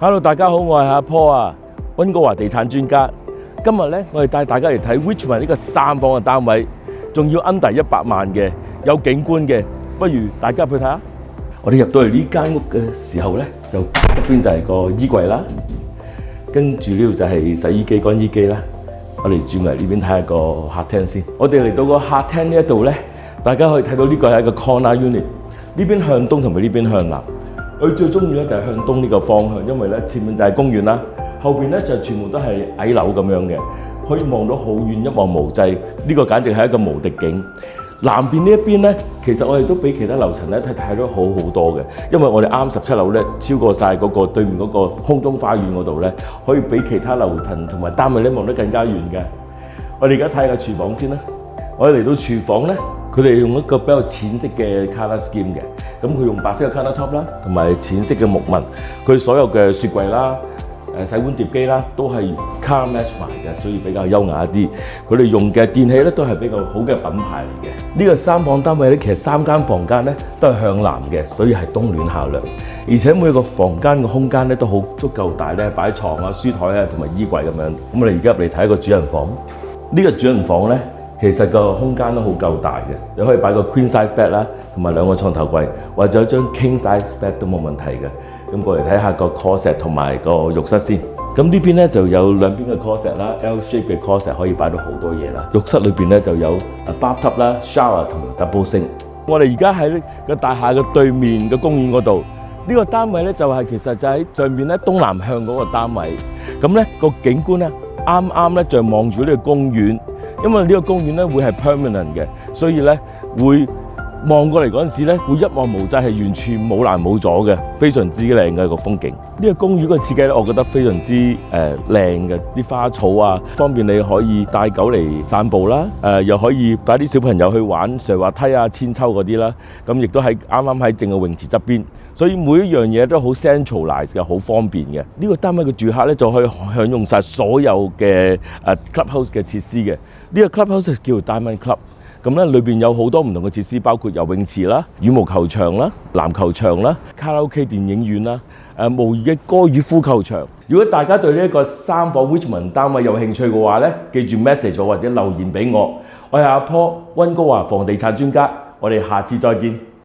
Hello， 大家好，我係阿 Paul 啊，溫哥華地產專家。今日咧，我哋帶大家嚟睇 Richmond 呢個3房嘅單位，仲要 under 100萬嘅，有景觀嘅。不如大家入去睇下。我哋入到嚟呢間屋嘅時候咧，就側邊就係個衣櫃啦，跟住呢度就係洗衣機、乾衣機啦。我哋轉嚟呢邊睇下個客廳先。我哋嚟到個客廳呢一度咧，大家可以睇到呢個係一個 corner unit， 呢邊向東同埋呢邊向南。佢最中意咧就係向東呢個方向，因為咧前面就係公園啦，後邊咧就全部都係矮樓咁樣嘅，可以望到好遠，一望無際。呢個簡直係一個無敵景。南邊呢一邊咧，其實我哋都比其他樓層咧睇到好多嘅，因為我哋啱17樓咧超過晒嗰個對面嗰個空中花園嗰度咧，可以比其他樓層同埋單位咧望得更加遠嘅。我哋而家睇下廚房先啦。我哋嚟到廚房咧，佢哋用一個比較淺色嘅 colour scheme 嘅，咁佢用白色嘅 countertop 啦，同埋淺色嘅木紋。佢所有嘅雪櫃啦、洗碗碟機啦，都係 colour match 埋嘅，所以比較優雅啲。佢哋用嘅電器咧都係比較好嘅品牌嚟嘅。呢個3房單位咧，其實3間房間咧都係向南嘅，所以係冬暖夏涼。而且每個房間嘅空間咧都好足夠大咧，擺床啊、書台啊同埋衣櫃咁樣。咁我哋而家入嚟睇一個主人房。呢個主人房咧，其實個空間都好夠大嘅，你可以擺個 queen size bed 啦，同埋2個床頭櫃，或者有張 king size bed 都冇問題嘅。咁過嚟睇下個 closet 同埋個浴室先。咁呢邊咧就有兩邊嘅 closet 啦 ，L shape 嘅 closet 可以擺到好多嘢啦。浴室裏邊咧就有bathtub 啦、shower 同埋 double sink。我哋而家喺個大廈嘅對面嘅公園嗰度，呢個單位咧就係其實就喺上面咧東南向嗰個單位。咁咧個景觀咧啱啱咧就望住呢個公園。因為呢個公園咧會係 permanent 嘅，所以咧會望過嚟嗰陣時咧會一望無際，係完全冇攔冇阻嘅，非常之靚嘅個風景。呢個公園個設計咧，我覺得非常之靚嘅，啲花草啊，方便你可以帶狗嚟散步啦，又可以帶啲小朋友去玩瀡滑梯啊、千秋嗰啲啦。咁亦都喺啱啱喺正嘅泳池側邊，所以每一樣嘢都好 centralize 嘅，好方便嘅。呢個單位嘅住客咧就可以享用晒所有嘅clubhouse 嘅設施嘅。呢個 clubhouse 叫做 Diamond Club， 咁咧裏邊有好多唔同嘅設施，包括游泳池啦、羽毛球場啦、籃球場啦、卡拉 OK 電影院啦、模擬嘅高爾夫球場。如果大家對呢一個3房 Richmond 單位有興趣嘅話咧，記住 message 我或者留言俾我。我係阿 Paul， 溫哥華房地產專家，我哋下次再見。